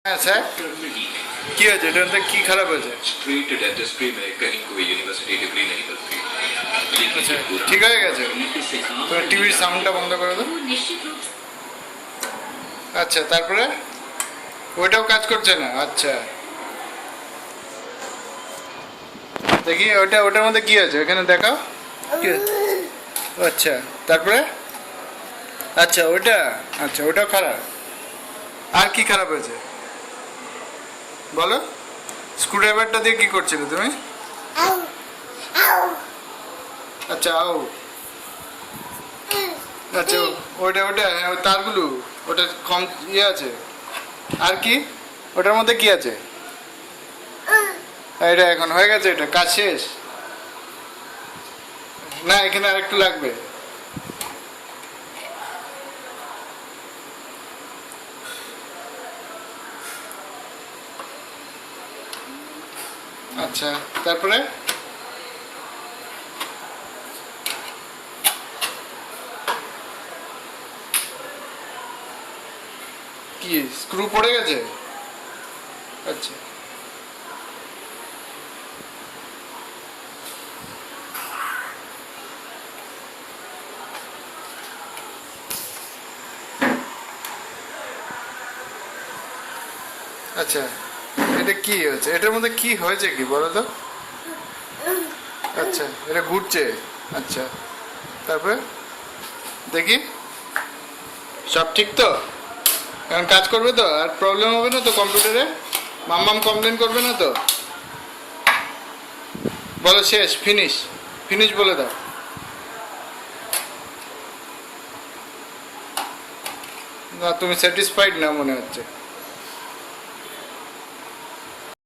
হ্যাঁ স্যার, কি হয়েছে? এটাতে কি খারাপ হয়েছে? स्ट्रीट डेंटिस्ट्री में कहीं कोई यूनिवर्सिटी डिग्री नहीं मिलती। আচ্ছা, ঠিক হয়ে গেছে। তো টিভির সাউন্ডটা বন্ধ করে দাও। আচ্ছা, তারপরে ওইটাও কাজ করছে না? আচ্ছা, দেখি ওটার মধ্যে কি আছে, এখানে দেখাও। কি আছে? আচ্ছা, তারপরে আচ্ছা ওটাও খারাপ। আর কি খারাপ হয়েছে বলো? স্ক্রুড্রাইভারটা দিয়ে কি করছিলে তুমি? আচ্ছা আচ্ছা, ওটা হ্যাঁ, ওই তারগুলো ওটা কম ইয়ে আছে। আর কি ওটার মধ্যে কি আছে? এটা এখন হয়ে গেছে, এটা কাজ শেষ না? এখানে আর একটু লাগবে। আচ্ছা, তারপরে কি স্ক্রু পড়ে গেছে? আচ্ছা, আচ্ছা, এটা কি হয়েছে? এটার মধ্যে কি হয়েছে কি বলো তো? আচ্ছা, এটা ঘুরছে। আচ্ছা, তারপরে দেখি সব ঠিক তো? কারণ কাজ করবে তো, আর প্রবলেম হবে না তো কম্পিউটারে? মাম্মাম কমপ্লেন করবে না তো? বলো শেষ, ফিনিশ বলে দাও। না, তুমি স্যাটিসফাইড না মনে হচ্ছে।